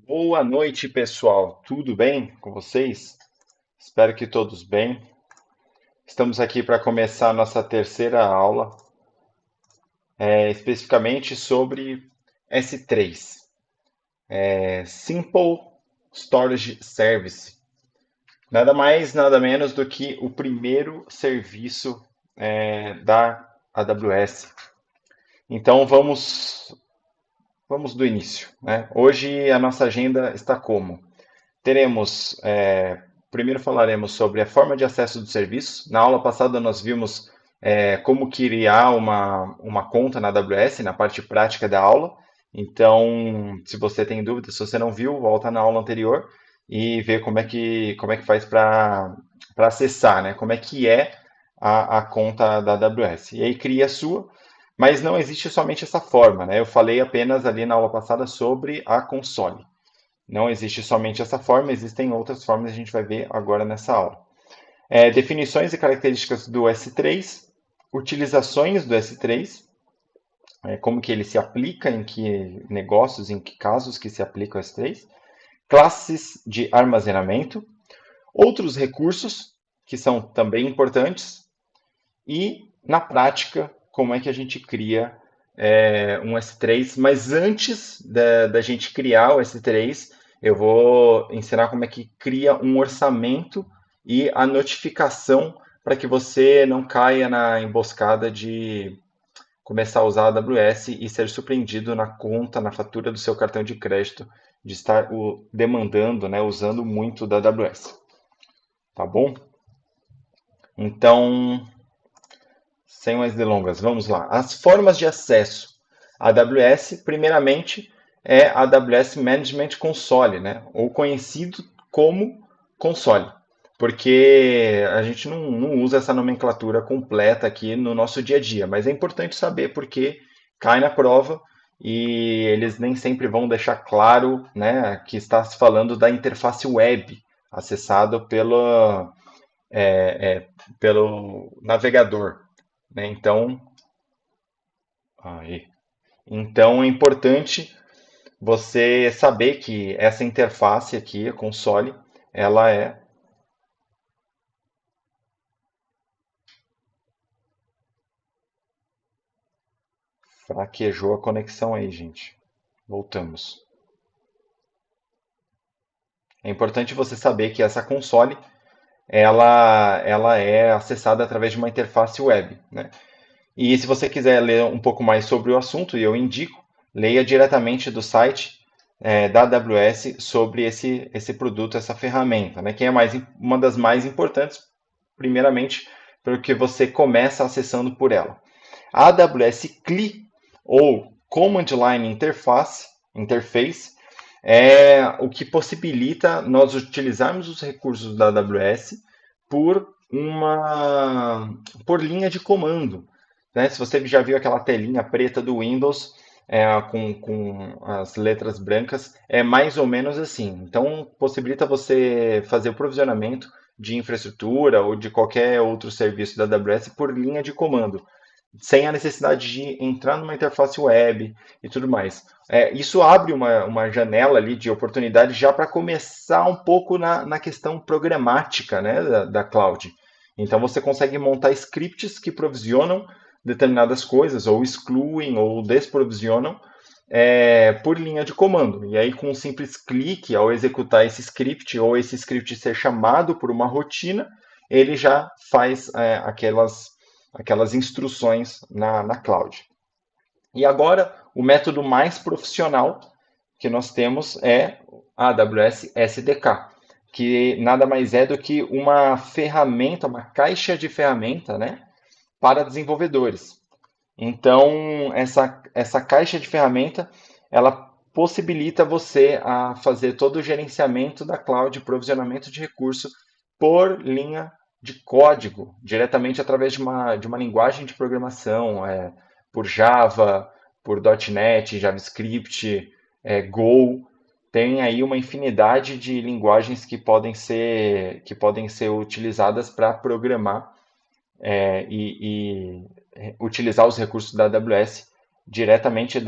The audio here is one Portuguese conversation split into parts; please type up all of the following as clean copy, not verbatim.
Boa noite, pessoal. Tudo bem com vocês? Espero que todos bem. Estamos aqui para começar a nossa terceira aula, especificamente sobre S3, Simple Storage Service. Nada mais, nada menos do que o primeiro serviço da AWS. Então vamos do início, né? Hoje a nossa agenda está como? Teremos, primeiro falaremos sobre a forma de acesso do serviço. Na aula passada nós vimos como criar uma conta na AWS, na parte prática da aula. Então, se você tem dúvida, se você não viu, volta na aula anterior e vê como é que faz para acessar, né? Como é que é a conta da AWS. E aí cria a sua, mas não existe somente essa forma, né? Eu falei apenas ali na aula passada sobre a console. Não existe somente essa forma, existem outras formas que a gente vai ver agora nessa aula. Definições e características do S3, utilizações do S3, como que ele se aplica, em que negócios, em que casos que se aplica o S3, classes de armazenamento, outros recursos que são também importantes e, na prática, como é que a gente cria um S3. Mas antes da gente criar o S3, eu vou ensinar como é que cria um orçamento e a notificação para que você não caia na emboscada de começar a usar a AWS e ser surpreendido na conta, na fatura do seu cartão de crédito, de estar demandando, né, usando muito da AWS. Tá bom? Então, sem mais delongas, vamos lá. As formas de acesso à AWS, primeiramente, é a AWS Management Console, né? Ou conhecido como console, porque a gente não usa essa nomenclatura completa aqui no nosso dia a dia, mas é importante saber porque cai na prova e eles nem sempre vão deixar claro, né, que está se falando da interface web acessado pelo navegador, né? Aí. Então é importante você saber que essa interface aqui, a console, ela fraquejou a conexão aí, gente. Voltamos. É importante você saber que essa console ela é acessada através de uma interface web, né? E se você quiser ler um pouco mais sobre o assunto, e eu indico, leia diretamente do site da AWS sobre esse produto, essa ferramenta, né, que é uma das mais importantes, primeiramente, porque você começa acessando por ela. A AWS CLI, ou Command Line Interface, é o que possibilita nós utilizarmos os recursos da AWS por por linha de comando, né? Se você já viu aquela telinha preta do Windows com as letras brancas, é mais ou menos assim. Então, possibilita você fazer o provisionamento de infraestrutura ou de qualquer outro serviço da AWS por linha de comando, sem a necessidade de entrar numa interface web e tudo mais. Isso abre uma janela ali de oportunidade já para começar um pouco na questão programática, né, da cloud. Então você consegue montar scripts que provisionam determinadas coisas, ou excluem, ou desprovisionam por linha de comando. E aí, com um simples clique, ao executar esse script, ou esse script ser chamado por uma rotina, ele já faz aquelas instruções na cloud. E agora, o método mais profissional que nós temos é a AWS SDK, que nada mais é do que uma ferramenta, uma caixa de ferramenta, né, para desenvolvedores. Então, essa caixa de ferramenta, ela possibilita você a fazer todo o gerenciamento da cloud, provisionamento de recurso por linha de código, diretamente através de uma linguagem de programação, por Java, por .NET, JavaScript, Go. Tem aí uma infinidade de linguagens que podem ser utilizadas para programar e utilizar os recursos da AWS diretamente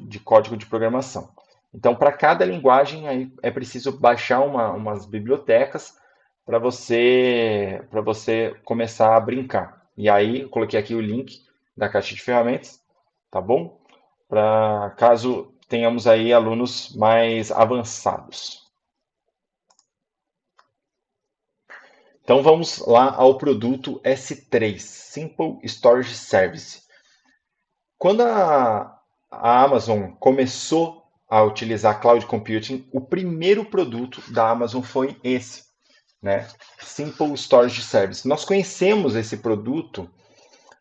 de código de programação. Então, para cada linguagem, aí é preciso baixar umas bibliotecas para você começar a brincar. E aí, eu coloquei aqui o link da caixa de ferramentas, tá bom? Para caso tenhamos aí alunos mais avançados. Então vamos lá ao produto S3, Simple Storage Service. Quando a Amazon começou a utilizar Cloud Computing, o primeiro produto da Amazon foi esse, né? Simple Storage Service. Nós conhecemos esse produto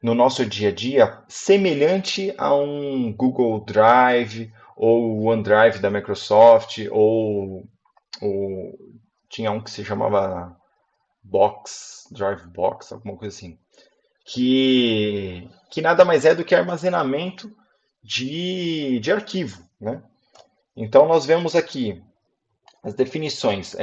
no nosso dia a dia semelhante a um Google Drive ou o OneDrive da Microsoft ou tinha um que se chamava Box, Drive Box, alguma coisa assim, que nada mais é do que armazenamento de arquivo, né? Então nós vemos aqui as definições.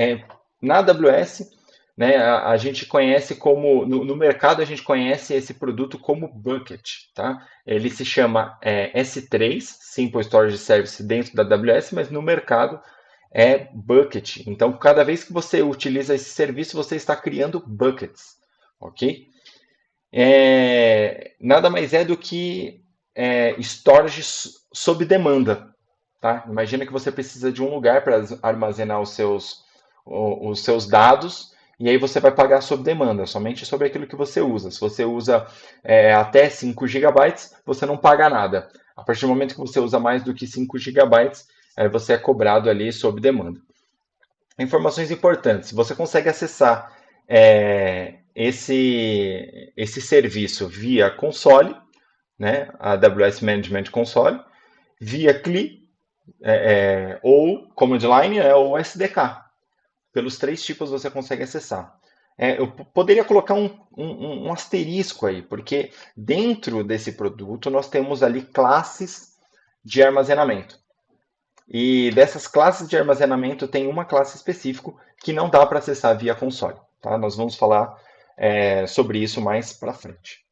Na AWS, né, a gente conhece como, no mercado a gente conhece esse produto como bucket, tá? Ele se chama S3, Simple Storage Service dentro da AWS, mas no mercado é bucket. Então, cada vez que você utiliza esse serviço, você está criando buckets, ok? Nada mais é do que storage sob demanda, tá? Imagina que você precisa de um lugar para armazenar os seus dados e aí você vai pagar sob demanda, somente sobre aquilo que você usa. Se você usa até 5 gigabytes, você não paga nada. A partir do momento que você usa mais do que 5 gigabytes, você é cobrado ali sob demanda. Informações importantes. Você consegue acessar esse serviço via console, né, a AWS Management Console, via CLI, ou Command Line, ou SDK. Pelos três tipos você consegue acessar. Eu poderia colocar um asterisco aí, porque dentro desse produto nós temos ali classes de armazenamento. E dessas classes de armazenamento tem uma classe específica que não dá para acessar via console. Tá? Nós vamos falar sobre isso mais para frente.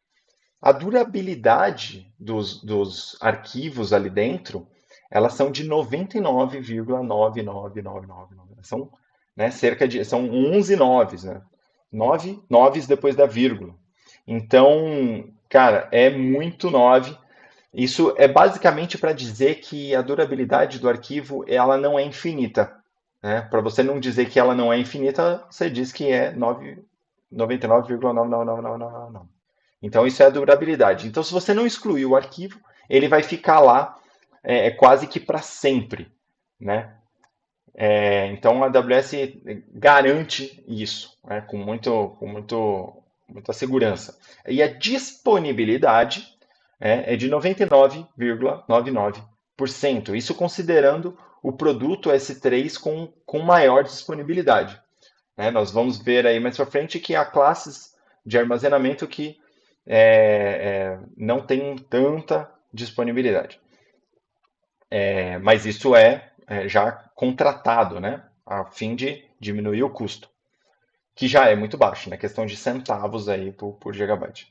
A durabilidade dos arquivos ali dentro, elas são de 99,99999. São são 11 noves, né? 9 noves depois da vírgula. Então, cara, é muito 9. Isso é basicamente para dizer que a durabilidade do arquivo ela não é infinita. Né? Para você não dizer que ela não é infinita, você diz que é 99,99999. Então isso é a durabilidade. Então se você não excluir o arquivo, ele vai ficar lá quase que para sempre. Né? Então a AWS garante isso muita segurança. E a disponibilidade é de 99,99%. Isso considerando o produto S3 com maior disponibilidade. Nós vamos ver aí mais para frente que há classes de armazenamento que não tem tanta disponibilidade. Mas isso já contratado, né? A fim de diminuir o custo, que já é muito baixo, né? Questão de centavos aí por gigabyte.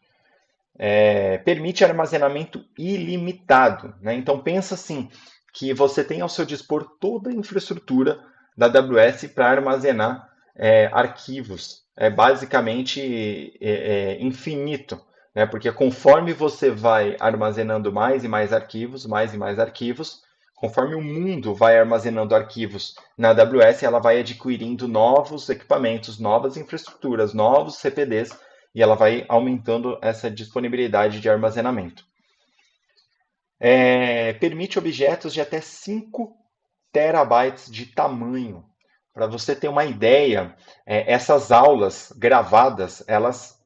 Permite armazenamento ilimitado, né? Então pensa assim, que você tem ao seu dispor toda a infraestrutura da AWS para armazenar arquivos. É basicamente infinito, né? Porque conforme você vai armazenando mais e mais arquivos, conforme o mundo vai armazenando arquivos na AWS, ela vai adquirindo novos equipamentos, novas infraestruturas, novos CPDs, e ela vai aumentando essa disponibilidade de armazenamento. Permite objetos de até 5 terabytes de tamanho. Para você ter uma ideia, essas aulas gravadas, elas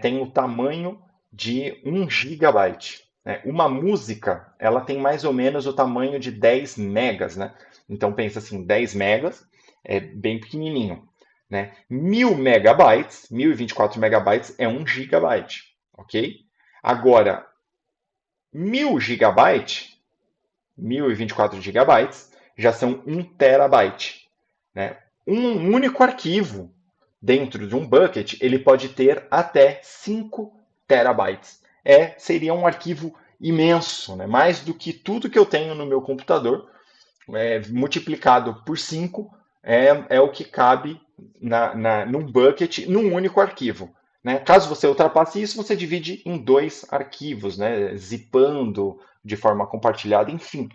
têm o tamanho de 1 gigabyte. Uma música, ela tem mais ou menos o tamanho de 10 megas. Né? Então pensa assim, 10 megas é bem pequenininho. Né? 1000 megabytes, 1024 megabytes é 1 gigabyte. Ok? Agora, 1000 gigabytes, 1024 gigabytes, já são 1 terabyte. Né? Um único arquivo dentro de um bucket, ele pode ter até 5 terabytes. Seria um arquivo imenso, né? Mais do que tudo que eu tenho no meu computador, multiplicado por 5 é o que cabe num bucket, num único arquivo. Né? Caso você ultrapasse isso, você divide em dois arquivos, né? Zipando de forma compartilhada, enfim.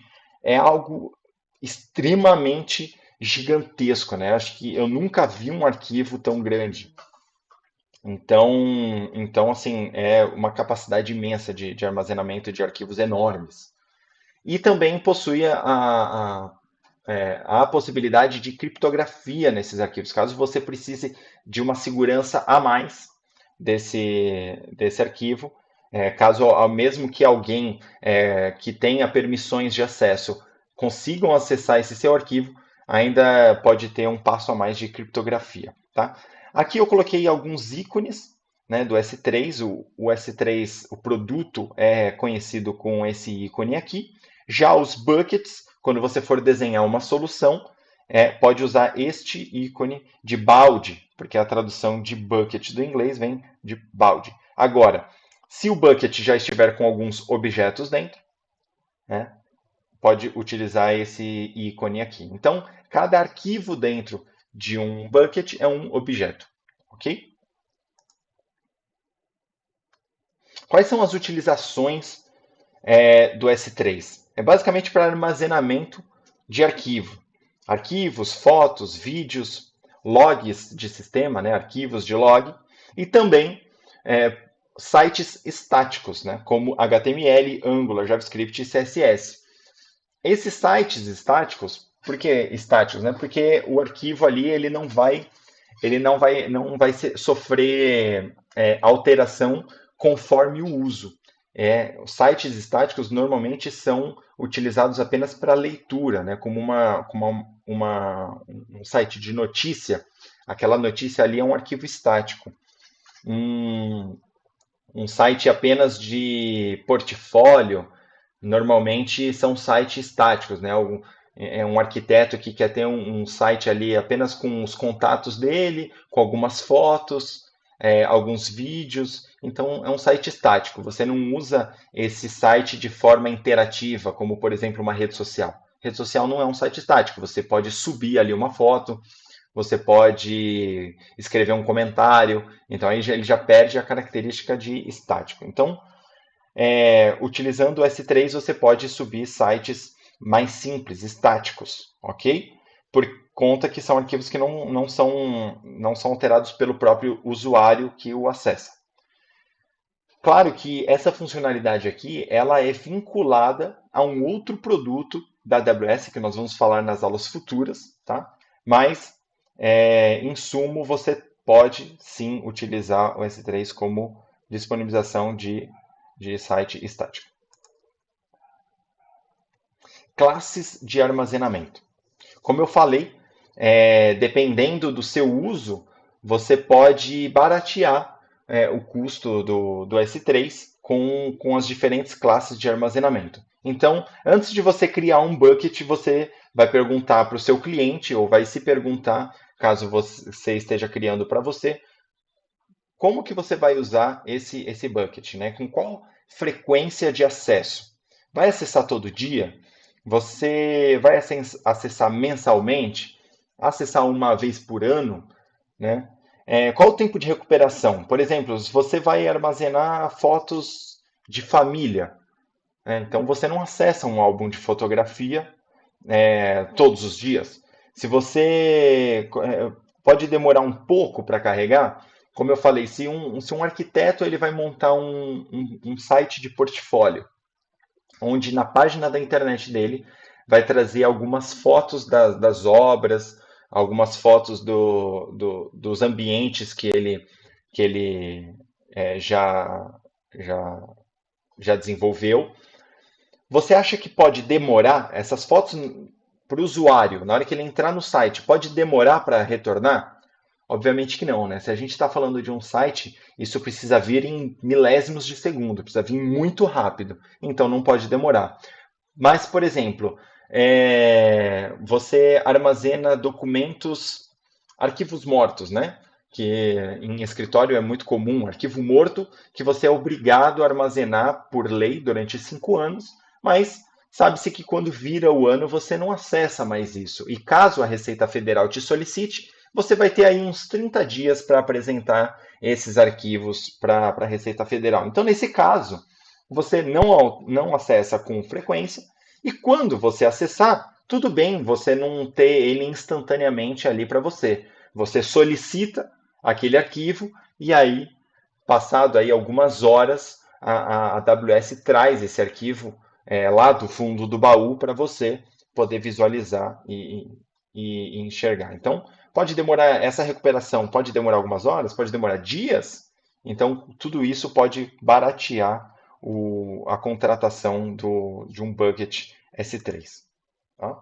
É algo extremamente gigantesco, né? Acho que eu nunca vi um arquivo tão grande. Então assim, é uma capacidade imensa de armazenamento de arquivos enormes. E também possui a possibilidade de criptografia nesses arquivos, caso você precise de uma segurança a mais desse arquivo, caso mesmo que alguém que tenha permissões de acesso consigam acessar esse seu arquivo, ainda pode ter um passo a mais de criptografia. Tá? Aqui eu coloquei alguns ícones, né, do S3. O S3, o produto é conhecido com esse ícone aqui. Já os buckets, quando você for desenhar uma solução, pode usar este ícone de balde, porque a tradução de bucket do inglês vem de balde. Agora, se o bucket já estiver com alguns objetos dentro, né, pode utilizar esse ícone aqui. Então, cada arquivo dentro de um bucket é um objeto, ok? Quais são as utilizações do S3? É basicamente para armazenamento de arquivo. Arquivos, fotos, vídeos, logs de sistema, né, arquivos de log, e também é, sites estáticos, né, como HTML, Angular, JavaScript e CSS. Esses sites estáticos, por que estáticos? Né? Porque o arquivo ali ele não vai sofrer alteração conforme o uso. Os sites estáticos normalmente são utilizados apenas para leitura, né? Como um site de notícia. Aquela notícia ali é um arquivo estático. Um, um site apenas de portfólio, normalmente são sites estáticos, né? Um arquiteto que quer ter um site ali apenas com os contatos dele, com algumas fotos, alguns vídeos. Então, é um site estático. Você não usa esse site de forma interativa, como, por exemplo, uma rede social. Rede social não é um site estático. Você pode subir ali uma foto, você pode escrever um comentário. Então, aí ele já perde a característica de estático. Então, utilizando o S3, você pode subir sites mais simples, estáticos, ok? Por conta que são arquivos que não são alterados pelo próprio usuário que o acessa. Claro que essa funcionalidade aqui, ela é vinculada a um outro produto da AWS, que nós vamos falar nas aulas futuras, tá? Mas, em sumo, você pode sim utilizar o S3 como disponibilização de site estático. Classes de armazenamento. Como eu falei, dependendo do seu uso, você pode baratear o custo do S3 com as diferentes classes de armazenamento. Então, antes de você criar um bucket, você vai perguntar para o seu cliente, ou vai se perguntar, caso você esteja criando para você, como que você vai usar esse bucket, né? Com qual frequência de acesso? Vai acessar todo dia? Você vai acessar mensalmente? Acessar uma vez por ano? Né? Qual o tempo de recuperação? Por exemplo, se você vai armazenar fotos de família, né? Então você não acessa um álbum de fotografia todos os dias. Se você pode demorar um pouco para carregar, como eu falei, se um arquiteto ele vai montar um site de portfólio, onde na página da internet dele vai trazer algumas fotos das obras, algumas fotos dos ambientes que ele já, já desenvolveu. Você acha que pode demorar essas fotos para o usuário, na hora que ele entrar no site, pode demorar para retornar? Obviamente que não, né? Se a gente está falando de um site, isso precisa vir em milésimos de segundo, precisa vir muito rápido, então não pode demorar. Mas, por exemplo, você armazena documentos, arquivos mortos, né? Que em escritório é muito comum, arquivo morto, que você é obrigado a armazenar por lei durante 5 anos, mas sabe-se que quando vira o ano você não acessa mais isso. E caso a Receita Federal te solicite, você vai ter aí uns 30 dias para apresentar esses arquivos para a Receita Federal. Então, nesse caso, você não acessa com frequência, e quando você acessar, tudo bem você não ter ele instantaneamente ali para você. Você solicita aquele arquivo e aí, passado aí algumas horas, a AWS traz esse arquivo lá do fundo do baú para você poder visualizar e enxergar. Então, pode demorar essa recuperação, pode demorar algumas horas, pode demorar dias. Então, tudo isso pode baratear a contratação de um bucket S3. Tá?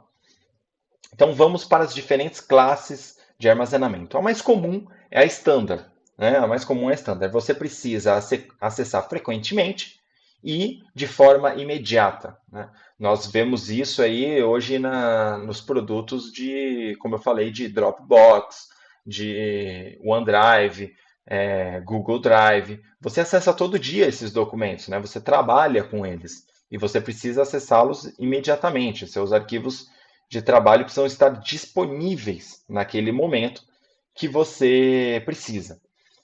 Então, vamos para as diferentes classes de armazenamento. A mais comum é a standard. Né? A mais comum é a standard. Você precisa acessar frequentemente e de forma imediata. Né? Nós vemos isso aí hoje nos produtos de, como eu falei, de Dropbox, de OneDrive, Google Drive. Você acessa todo dia esses documentos, né? Você trabalha com eles e você precisa acessá-los imediatamente. Seus arquivos de trabalho precisam estar disponíveis naquele momento que você precisa.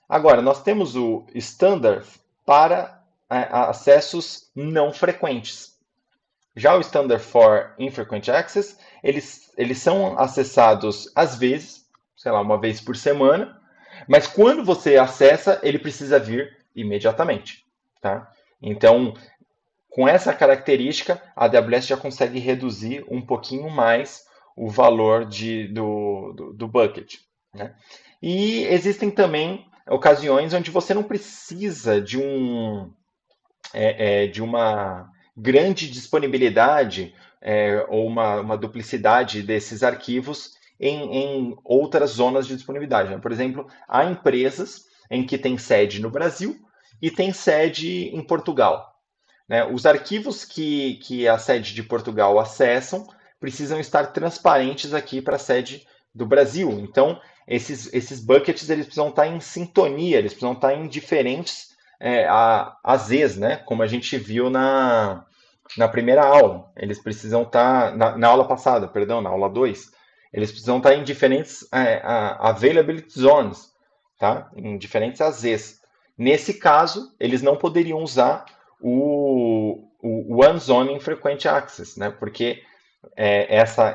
Agora, nós temos o standard para acessos não frequentes. Já o Standard for Infrequent Access, eles são acessados às vezes, sei lá, uma vez por semana, mas quando você acessa, ele precisa vir imediatamente. Tá? Então, com essa característica, a AWS já consegue reduzir um pouquinho mais o valor do bucket. Né? E existem também ocasiões onde você não precisa de uma grande disponibilidade ou uma duplicidade desses arquivos em outras zonas de disponibilidade. Né? Por exemplo, há empresas em que tem sede no Brasil e tem sede em Portugal. Né? Os arquivos que a sede de Portugal acessam precisam estar transparentes aqui para a sede do Brasil. Então, esses buckets eles precisam estar em sintonia, eles precisam estar em diferentes AZs, né? Como a gente viu na primeira aula. Eles precisam estar, na aula passada, perdão, na aula 2, eles precisam estar em diferentes availability zones, tá? Em diferentes AZs. Nesse caso, eles não poderiam usar o One Zone Infrequent Access, né? Porque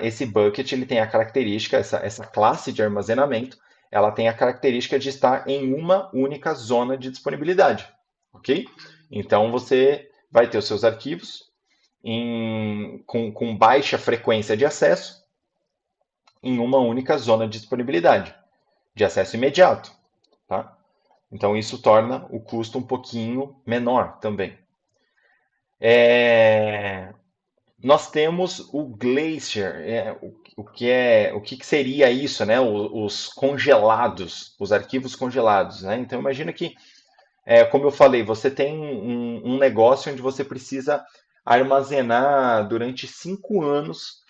esse bucket ele tem a característica, essa classe de armazenamento, ela tem a característica de estar em uma única zona de disponibilidade, ok? Então você vai ter os seus arquivos com baixa frequência de acesso em uma única zona de disponibilidade, de acesso imediato, tá? Então isso torna o custo um pouquinho menor também. Nós temos o Glacier, o que seria isso, né? Os congelados, os arquivos congelados, né? Então imagina que, como eu falei, você tem um negócio onde você precisa armazenar durante 5 anos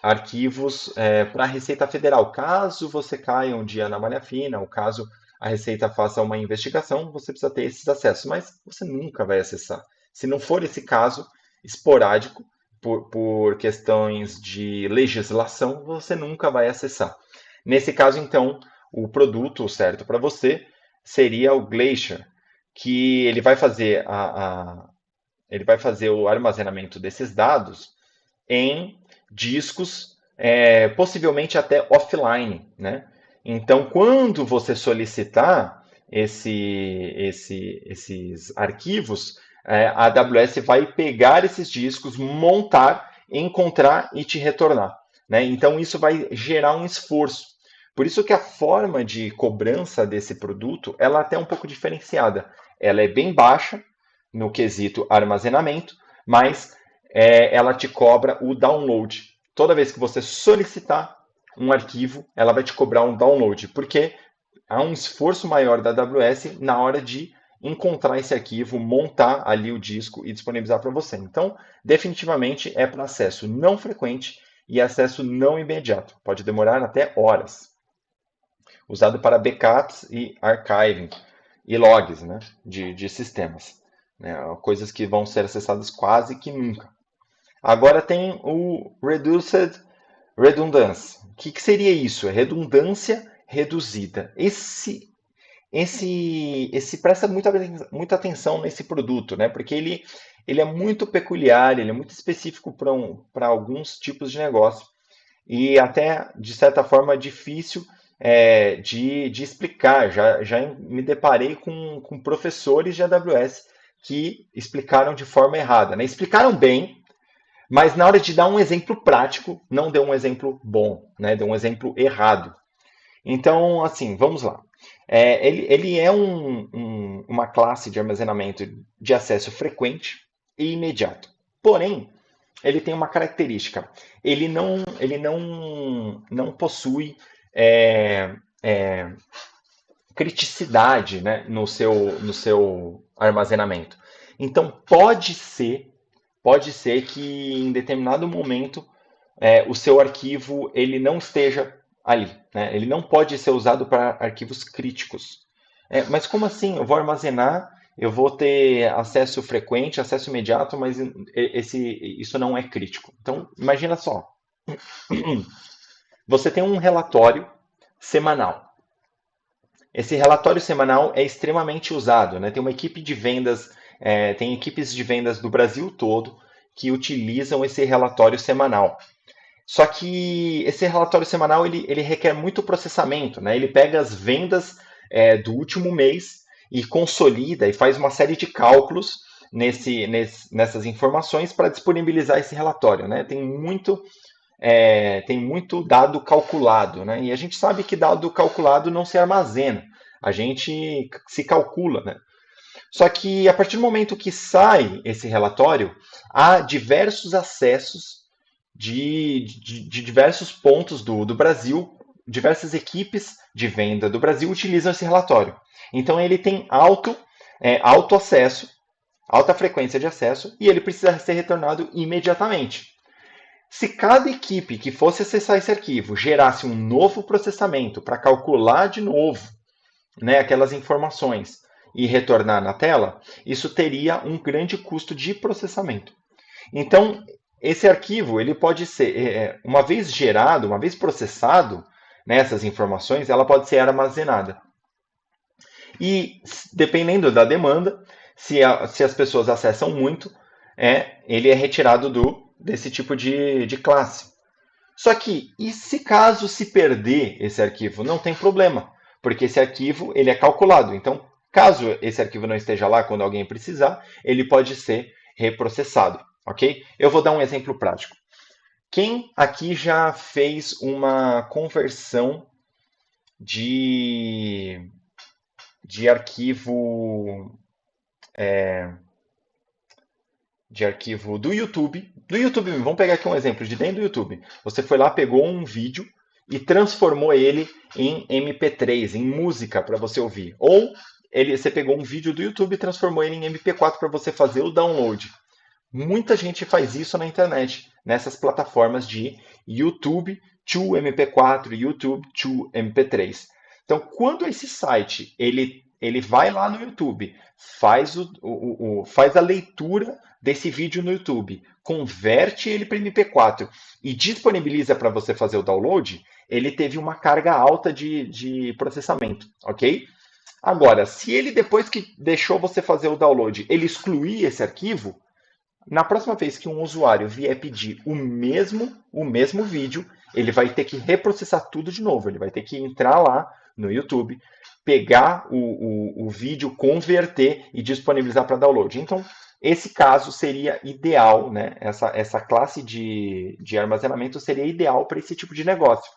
arquivos para a Receita Federal. Caso você caia um dia na malha fina, ou caso a Receita faça uma investigação, você precisa ter esses acessos, mas você nunca vai acessar. Se não for esse caso esporádico, por questões de legislação, você nunca vai acessar. Nesse caso, então, o produto certo para você seria o Glacier, que ele vai fazer o armazenamento desses dados em discos, possivelmente até offline, né? Então, quando você solicitar esses arquivos, a AWS vai pegar esses discos, montar, encontrar e te retornar. Né? Então, isso vai gerar um esforço. Por isso que a forma de cobrança desse produto ela é até um pouco diferenciada. Ela é bem baixa no quesito armazenamento, mas ela te cobra o download. Toda vez que você solicitar um arquivo, ela vai te cobrar um download, porque há um esforço maior da AWS na hora de encontrar esse arquivo, montar ali o disco e disponibilizar para você. Então, definitivamente é para acesso não frequente e acesso não imediato. Pode demorar até horas. Usado para backups e archiving e logs, né, de sistemas. Né, coisas que vão ser acessadas quase que nunca. Agora tem o Reduced Redundance. O que seria isso? É redundância reduzida. Esse presta muita atenção nesse produto, né? Porque ele é muito peculiar, ele é muito específico para alguns tipos de negócio e até, de certa forma, difícil de explicar. Já me deparei com professores de AWS que explicaram de forma errada, né? Explicaram bem, mas na hora de dar um exemplo prático, não deu um exemplo bom, né? Deu um exemplo errado. Então, assim, vamos lá. Ele é uma classe de armazenamento de acesso frequente e imediato. Porém, ele tem uma característica. Ele não possui é, é, criticidade, né, no seu armazenamento. Então, pode ser que em determinado momento o seu arquivo ele não esteja ali, né? Ele não pode ser usado para arquivos críticos. Mas como assim? Eu vou armazenar, eu vou ter acesso frequente, acesso imediato, mas isso não é crítico. Então, imagina só, você tem um relatório semanal. Esse relatório semanal é extremamente usado, né? Tem uma equipe de vendas, tem equipes de vendas do Brasil todo que utilizam esse relatório semanal. Só que esse relatório semanal ele requer muito processamento, né? Ele pega as vendas do último mês e consolida e faz uma série de cálculos nessas informações para disponibilizar esse relatório, né? Tem muito dado calculado, né? E a gente sabe que dado calculado não se armazena, a gente se calcula, né? Só que a partir do momento que sai esse relatório, há diversos acessos de diversos pontos do Brasil, diversas equipes de venda do Brasil utilizam esse relatório. Então ele tem alto acesso, alta frequência de acesso, e ele precisa ser retornado imediatamente. Se cada equipe que fosse acessar esse arquivo gerasse um novo processamento para calcular de novo, né, aquelas informações e retornar na tela, isso teria um grande custo de processamento. Então, esse arquivo ele pode ser, uma vez gerado, uma vez processado, né, essas informações, ela pode ser armazenada. E dependendo da demanda, se as pessoas acessam muito, ele é retirado desse tipo de classe. Só que, e se caso se perder esse arquivo? Não tem problema, porque esse arquivo ele é calculado. Então, caso esse arquivo não esteja lá quando alguém precisar, ele pode ser reprocessado, ok? Eu vou dar um exemplo prático. Quem aqui já fez uma conversão de, de arquivo de arquivo do YouTube? Do YouTube, vamos pegar aqui um exemplo de dentro do YouTube. Você foi lá, pegou um vídeo e transformou ele em MP3, em música para você ouvir. Ou você pegou um vídeo do YouTube e transformou ele em MP4 para você fazer o download. Muita gente faz isso na internet, nessas plataformas de YouTube to MP4, YouTube to MP3. Então, quando esse site ele vai lá no YouTube, faz a leitura desse vídeo no YouTube, converte ele para MP4 e disponibiliza para você fazer o download, ele teve uma carga alta de processamento, ok? Agora, se ele depois que deixou você fazer o download, ele excluir esse arquivo, na próxima vez que um usuário vier pedir o mesmo vídeo, ele vai ter que reprocessar tudo de novo. Ele vai ter que entrar lá no YouTube, pegar o vídeo, converter e disponibilizar para download. Então, esse caso seria ideal, né? Essa classe de armazenamento seria ideal para esse tipo de negócio,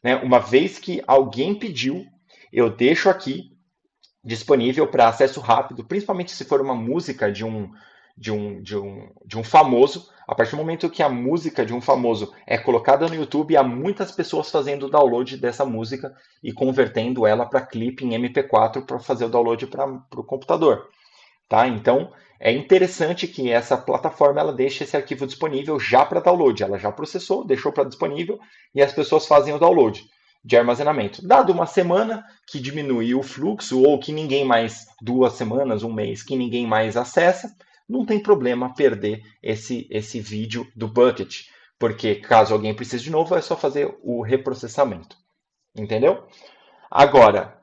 né? Uma vez que alguém pediu, eu deixo aqui disponível para acesso rápido, principalmente se for uma música de um famoso. A partir do momento que a música de um famoso é colocada no YouTube, há muitas pessoas fazendo o download dessa música e convertendo ela para clipe em MP4 para fazer o download para o computador. Tá? Então, é interessante que essa plataforma ela deixe esse arquivo disponível já para download. Ela já processou, deixou para disponível e as pessoas fazem o download de armazenamento. Dado uma semana que diminui o fluxo ou que ninguém mais, 2 semanas, um mês, que ninguém mais acessa, não tem problema perder esse vídeo do bucket, porque caso alguém precise de novo, é só fazer o reprocessamento. Entendeu? Agora,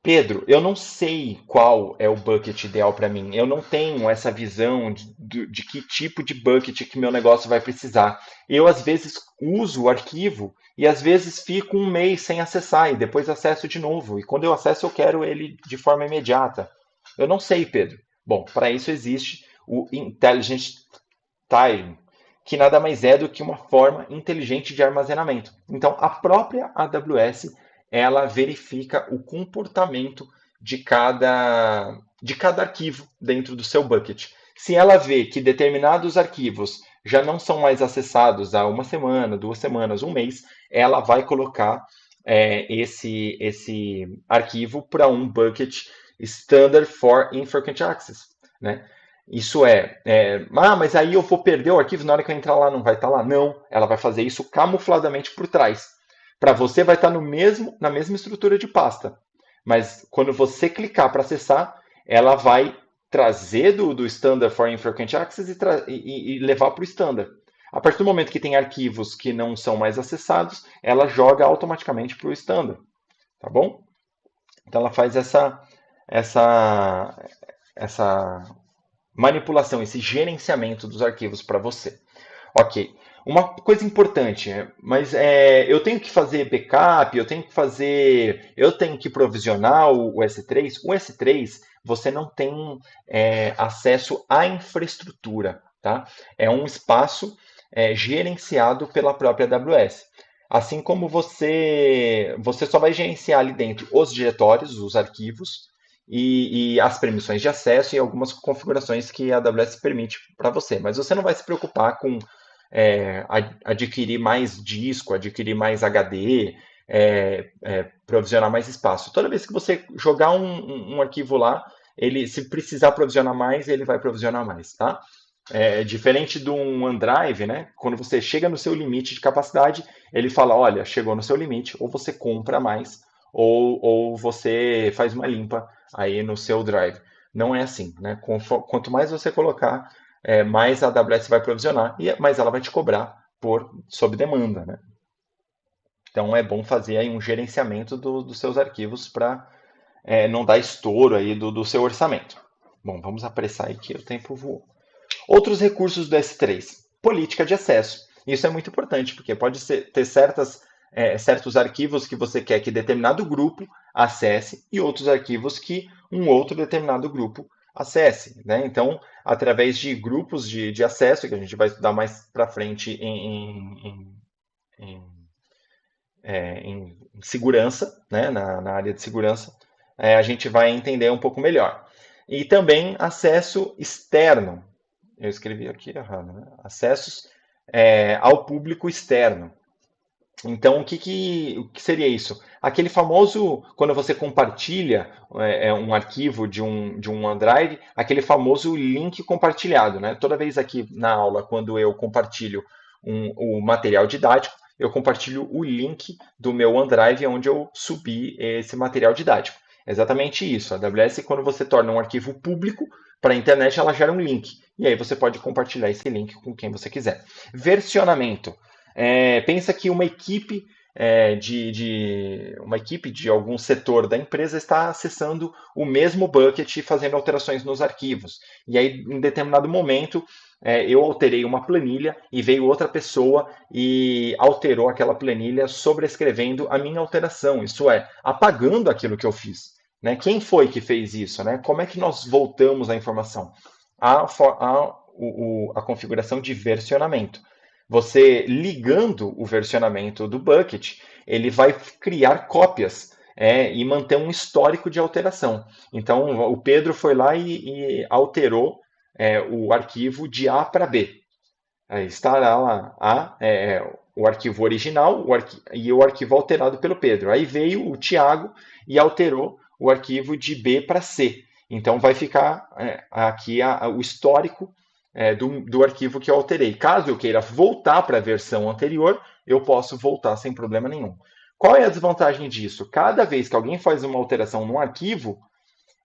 Pedro, eu não sei qual é o bucket ideal para mim. Eu não tenho essa visão de que tipo de bucket que meu negócio vai precisar. Eu, às vezes, uso o arquivo e, às vezes, fico um mês sem acessar e depois acesso de novo. E quando eu acesso, eu quero ele de forma imediata. Eu não sei, Pedro. Bom, para isso existe o Intelligent Tiling, que nada mais é do que uma forma inteligente de armazenamento. Então, a própria AWS ela verifica o comportamento de cada arquivo dentro do seu bucket. Se ela vê que determinados arquivos já não são mais acessados há uma semana, 2 semanas, um mês, ela vai colocar esse arquivo para um bucket Standard for Infrequent Access, né? Isso mas aí eu vou perder o arquivo na hora que eu entrar lá, não vai estar lá? Não, ela vai fazer isso camufladamente por trás. Para você vai estar na mesma estrutura de pasta. Mas quando você clicar para acessar, ela vai trazer do Standard for Infrequent Access e levar para o Standard. A partir do momento que tem arquivos que não são mais acessados, ela joga automaticamente para o Standard. Tá bom? Então ela faz essa manipulação, esse gerenciamento dos arquivos para você. Ok. Uma coisa importante, mas eu tenho que fazer backup, eu tenho que provisionar o S3. O S3 você não tem acesso à infraestrutura, tá? É um espaço gerenciado pela própria AWS. Assim como você só vai gerenciar ali dentro os diretórios, os arquivos e as permissões de acesso e algumas configurações que a AWS permite para você. Mas você não vai se preocupar com adquirir mais disco, adquirir mais HD, provisionar mais espaço. Toda vez que você jogar um arquivo lá, ele, se precisar provisionar mais, ele vai provisionar mais, tá? Diferente de um OneDrive, né? Quando você chega no seu limite de capacidade, ele fala, olha, chegou no seu limite, ou você compra mais, ou você faz uma limpa aí no seu drive. Não é assim, né? Quanto mais você colocar, mais a AWS vai provisionar e mais ela vai te cobrar sob demanda, né? Então é bom fazer aí um gerenciamento dos seus arquivos para não dar estouro aí do seu orçamento. Bom, vamos apressar aí que o tempo voou. Outros recursos do S3, política de acesso. Isso é muito importante, porque pode ter certos arquivos que você quer que determinado grupo acesse e outros arquivos que um outro determinado grupo acesse. Né? Então, através de grupos de acesso, que a gente vai estudar mais para frente em, em segurança, né? na área de segurança, a gente vai entender um pouco melhor. E também acesso externo. Eu escrevi aqui errado, né? Acessos ao público externo. Então, o que seria isso? Aquele famoso, quando você compartilha um arquivo de um OneDrive, aquele famoso link compartilhado, né? Toda vez aqui na aula, quando eu compartilho o material didático, eu compartilho o link do meu OneDrive onde eu subi esse material didático. É exatamente isso. A AWS, quando você torna um arquivo público para a internet, ela gera um link. E aí você pode compartilhar esse link com quem você quiser. Versionamento. Pensa que uma equipe de algum setor da empresa está acessando o mesmo bucket e fazendo alterações nos arquivos. E aí, em determinado momento, eu alterei uma planilha e veio outra pessoa e alterou aquela planilha sobrescrevendo a minha alteração, isso é, apagando aquilo que eu fiz. Né? Quem foi que fez isso? Né? Como é que nós voltamos a informação? A configuração de versionamento. Você ligando o versionamento do bucket, ele vai criar cópias e manter um histórico de alteração. Então, o Pedro foi lá e alterou o arquivo de A para B. Aí estará lá o arquivo original e o arquivo alterado pelo Pedro. Aí veio o Tiago e alterou o arquivo de B para C. Então vai ficar aqui o histórico do arquivo que eu alterei. Caso eu queira voltar para a versão anterior, eu posso voltar sem problema nenhum. Qual é a desvantagem disso? Cada vez que alguém faz uma alteração num arquivo,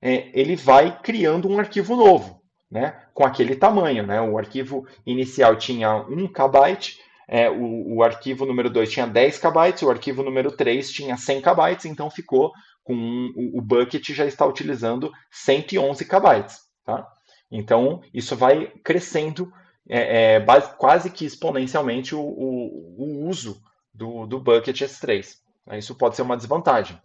ele vai criando um arquivo novo. né, com aquele tamanho, né? O arquivo inicial tinha 1 KB, o arquivo número 2 tinha 10 KB, o arquivo número 3 tinha 100 KB, então ficou com o bucket já está utilizando 111 KB, tá? Então isso vai crescendo quase que exponencialmente o uso do bucket S3. Isso pode ser uma desvantagem.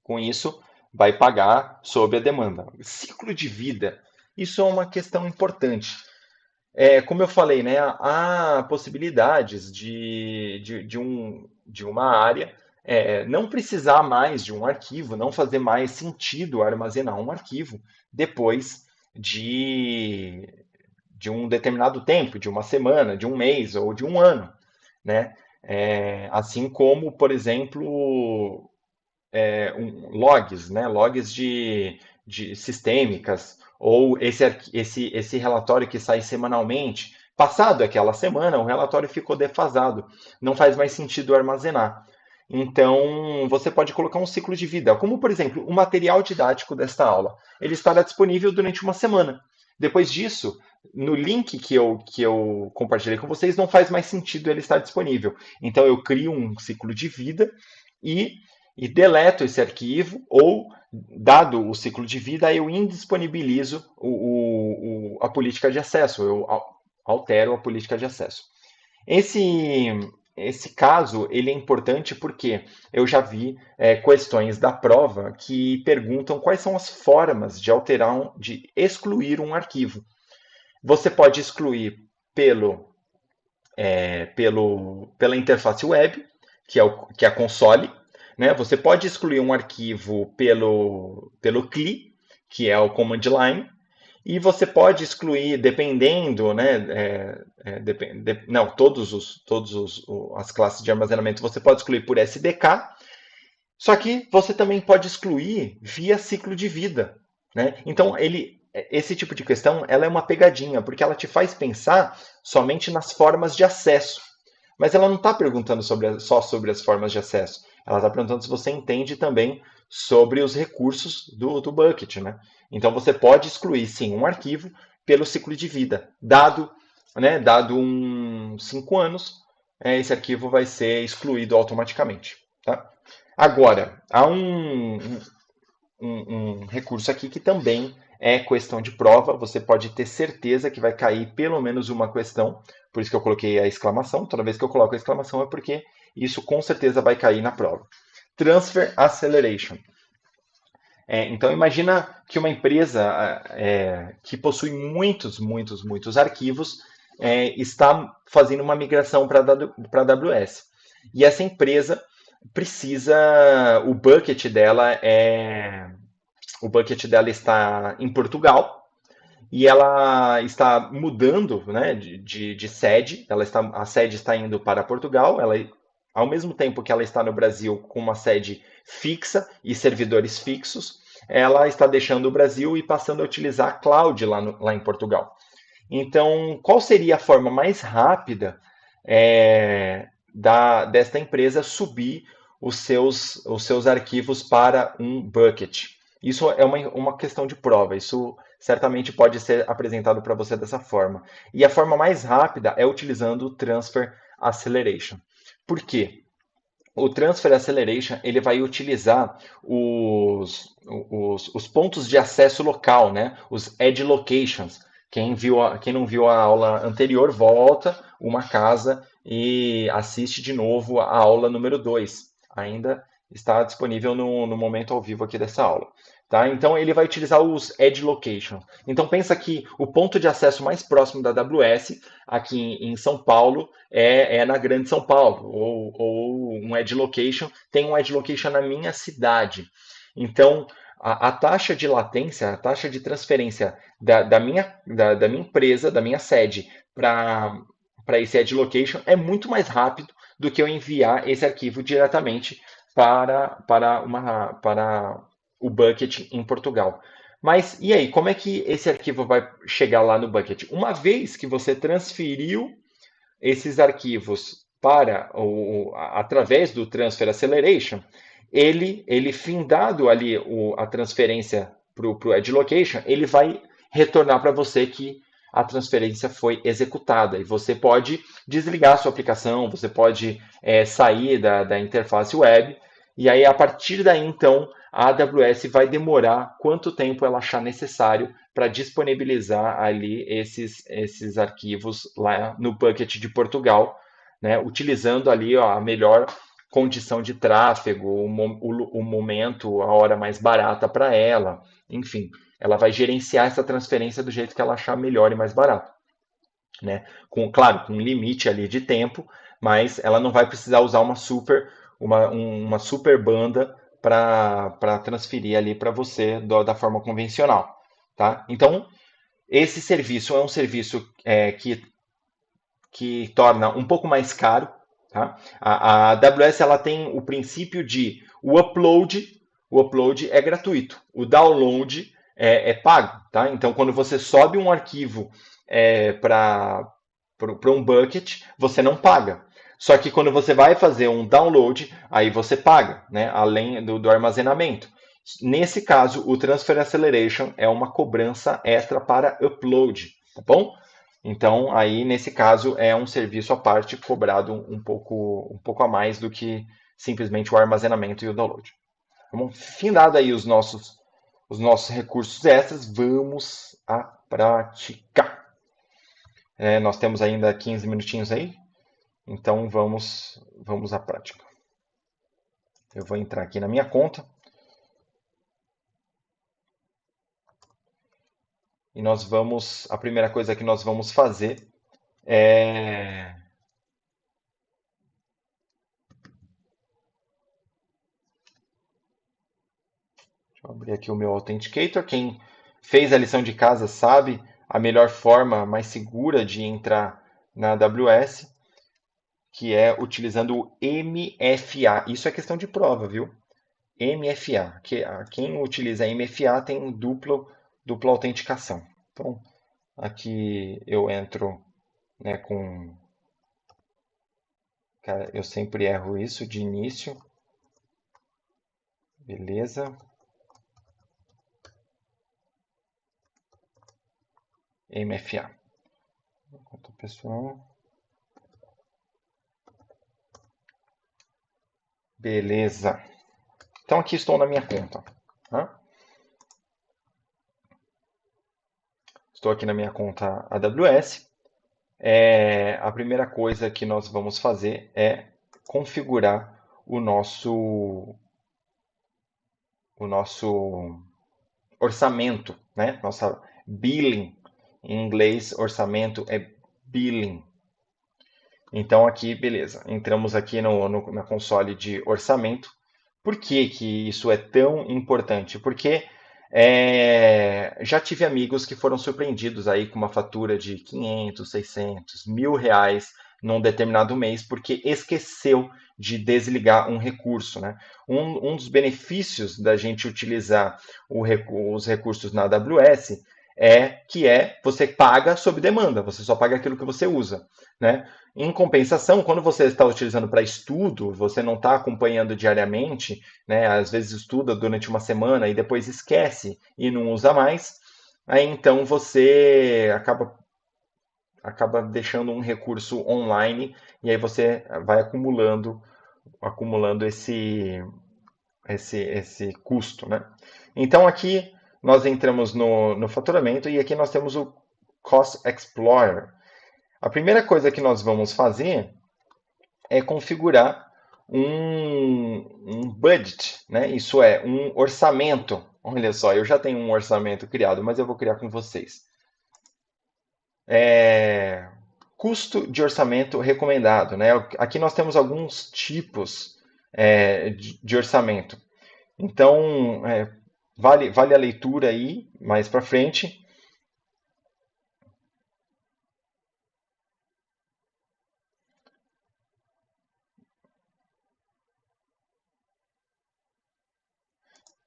Com isso, vai pagar sob a demanda. Ciclo de vida, isso é uma questão importante. Como eu falei, né, há possibilidades de uma área não precisar mais de um arquivo, não fazer mais sentido armazenar um arquivo depois de, de um determinado tempo, de uma semana, de um mês ou de um ano, né? Assim como, por exemplo, logs, né? Logs de sistêmicas, ou esse relatório que sai semanalmente. Passado aquela semana, o relatório ficou defasado, não faz mais sentido armazenar. Então, você pode colocar um ciclo de vida, como por exemplo, o material didático desta aula. Ele estará disponível durante uma semana. Depois disso, no link que eu compartilhei com vocês, não faz mais sentido ele estar disponível. Então, eu crio um ciclo de vida e deleto esse arquivo, ou, dado o ciclo de vida, eu indisponibilizo a política de acesso, eu altero a política de acesso. Esse, esse caso ele é importante porque eu já vi questões da prova que perguntam quais são as formas de alterar, de excluir um arquivo. Você pode excluir pela interface web, que é a console, né? Você pode excluir um arquivo pelo CLI, que é o command line, e você pode excluir, dependendo, né? Não, as classes de armazenamento você pode excluir por SDK, só que você também pode excluir via ciclo de vida, né? Então, esse tipo de questão ela é uma pegadinha, porque ela te faz pensar somente nas formas de acesso. Mas ela não está perguntando só sobre as formas de acesso. Ela está perguntando se você entende também sobre os recursos do bucket, né? Então você pode excluir sim um arquivo pelo ciclo de vida. Dado uns 5 anos, esse arquivo vai ser excluído automaticamente. Tá? Agora, há um recurso aqui que também é questão de prova. Você pode ter certeza que vai cair pelo menos uma questão. Por isso que eu coloquei a exclamação. Toda vez que eu coloco a exclamação é porque isso com certeza vai cair na prova. Transfer Acceleration. Então imagina que uma empresa que possui muitos arquivos está fazendo uma migração para a AWS. E essa empresa precisa, o bucket dela está em Portugal e ela está mudando, né, de sede. A sede está indo para Portugal. Ao mesmo tempo que ela está no Brasil com uma sede fixa e servidores fixos, ela está deixando o Brasil e passando a utilizar a cloud lá em Portugal. Então, qual seria a forma mais rápida desta empresa subir os seus arquivos para um bucket? Isso é uma questão de prova, isso certamente pode ser apresentado para você dessa forma. E a forma mais rápida é utilizando o Transfer Acceleration. Por quê? O Transfer Acceleration ele vai utilizar os pontos de acesso local, né? Os Edge Locations. Quem não viu a aula anterior, volta uma casa e assiste de novo a aula número 2. Ainda está disponível no momento ao vivo aqui dessa aula. Tá? Então ele vai utilizar os Edge Locations. Então pensa que o ponto de acesso mais próximo da AWS aqui em São Paulo na Grande São Paulo, ou um Edge Location, tem um Edge Location na minha cidade. Então, a taxa de latência, a taxa de transferência da minha empresa, da minha sede, para esse Edge Location é muito mais rápido do que eu enviar esse arquivo diretamente para o bucket em Portugal. Mas e aí, como é que esse arquivo vai chegar lá no bucket? Uma vez que você transferiu esses arquivos através do Transfer Acceleration, ele findado ali a transferência para o Edge Location, ele vai retornar para você que a transferência foi executada. E você pode desligar a sua aplicação, você pode sair da interface web, e aí a partir daí então a AWS vai demorar quanto tempo ela achar necessário para disponibilizar ali esses arquivos lá no bucket de Portugal, né, utilizando ali ó, a melhor condição de tráfego, o momento, a hora mais barata para ela, enfim, ela vai gerenciar essa transferência do jeito que ela achar melhor e mais barato, né? Claro, com um limite ali de tempo, mas ela não vai precisar usar uma super banda para transferir ali para você da forma convencional, tá? Então, esse serviço é um serviço que torna um pouco mais caro. Tá? A AWS ela tem o princípio de o upload é gratuito, o download é pago. Tá? Então, quando você sobe um arquivo para um bucket, você não paga. Só que quando você vai fazer um download, aí você paga, né? Além do armazenamento. Nesse caso, o Transfer Acceleration é uma cobrança extra para upload, tá bom? Então, aí, nesse caso, é um serviço à parte cobrado um pouco a mais do que simplesmente o armazenamento e o download. Então, findado aí os nossos recursos extras, vamos à prática. Nós temos ainda 15 minutinhos aí, então vamos à prática. Eu vou entrar aqui na minha conta. E a primeira coisa que nós vamos fazer é Deixa eu abrir aqui o meu Authenticator. Quem fez a lição de casa sabe a melhor forma mais segura de entrar na AWS, que é utilizando o MFA. Isso é questão de prova, viu? MFA. Quem utiliza MFA tem dupla autenticação. Então, aqui eu entro, né, com... Cara, eu sempre erro isso de início. Beleza. MFA. Conta pessoal. Beleza. Então aqui estou na minha conta. Tá? Estou aqui na minha conta AWS. A primeira coisa que nós vamos fazer é configurar o nosso orçamento, né? Nossa billing. Em inglês, orçamento é billing. Então aqui, beleza. Entramos aqui na console de orçamento. Por que que isso é tão importante? Porque já tive amigos que foram surpreendidos aí com uma fatura de 500, 600, R$ 1.000 num determinado mês porque esqueceu de desligar um recurso, né? Um dos benefícios da gente utilizar os recursos na AWS que você paga sob demanda, você só paga aquilo que você usa, né? Em compensação, quando você está utilizando para estudo, você não está acompanhando diariamente, né? Às vezes estuda durante uma semana e depois esquece e não usa mais, aí então você acaba deixando um recurso online e aí você vai acumulando esse custo, né? Então aqui nós entramos no faturamento e aqui nós temos o Cost Explorer. A primeira coisa que nós vamos fazer é configurar um budget, né? Isso é, um orçamento. Olha só, eu já tenho um orçamento criado, mas eu vou criar com vocês. Custo de orçamento recomendado, né? Aqui nós temos alguns tipos de orçamento. Então, vale a leitura aí mais para frente.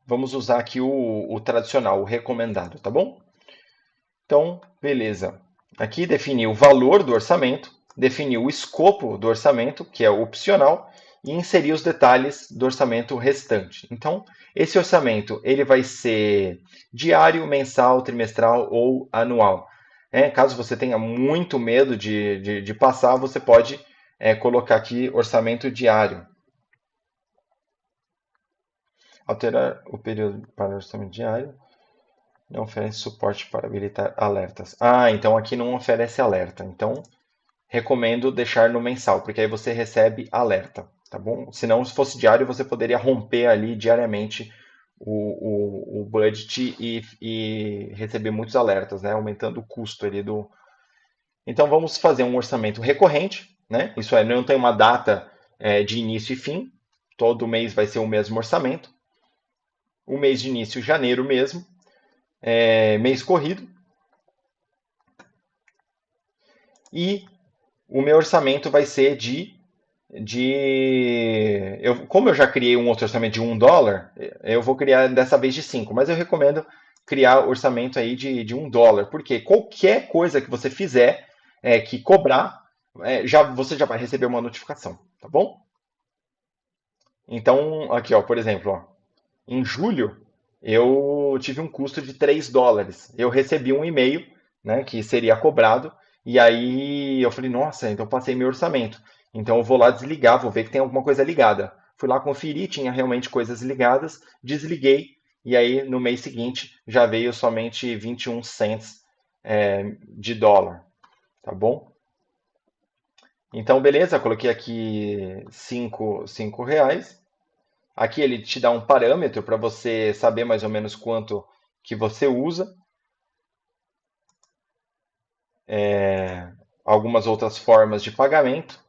Vamos usar aqui o tradicional, o recomendado, tá bom? Então, beleza. Aqui defini o valor do orçamento, defini o escopo do orçamento, que é opcional, e inserir os detalhes do orçamento restante. Então, esse orçamento ele vai ser diário, mensal, trimestral ou anual. Caso você tenha muito medo de passar, você pode colocar aqui orçamento diário. Alterar o período para orçamento diário. Não oferece suporte para habilitar alertas. Ah, então aqui não oferece alerta. Então, recomendo deixar no mensal, porque aí você recebe alerta, tá bom? Se não, se fosse diário, você poderia romper ali diariamente o budget e receber muitos alertas, né? Aumentando o custo ali do. Então, vamos fazer um orçamento recorrente, né? Isso é, não tem uma data de início e fim. Todo mês vai ser o mesmo orçamento. O mês de início, janeiro mesmo. Mês corrido. E o meu orçamento vai ser como eu já criei um outro orçamento de $1, eu vou criar dessa vez de 5, mas eu recomendo criar orçamento aí de $1, porque qualquer coisa que você fizer que cobrar, você já vai receber uma notificação, tá bom? Então, aqui, ó, por exemplo, ó, em julho eu tive um custo de $3. Eu recebi um e-mail, né, que seria cobrado, e aí eu falei, nossa, então passei meu orçamento. Então eu vou lá desligar, vou ver que tem alguma coisa ligada. Fui lá conferir, tinha realmente coisas ligadas, desliguei, e aí no mês seguinte já veio somente 21 cents de dólar, tá bom? Então, beleza, coloquei aqui cinco reais. Aqui ele te dá um parâmetro para você saber mais ou menos quanto que você usa. Algumas outras formas de pagamento.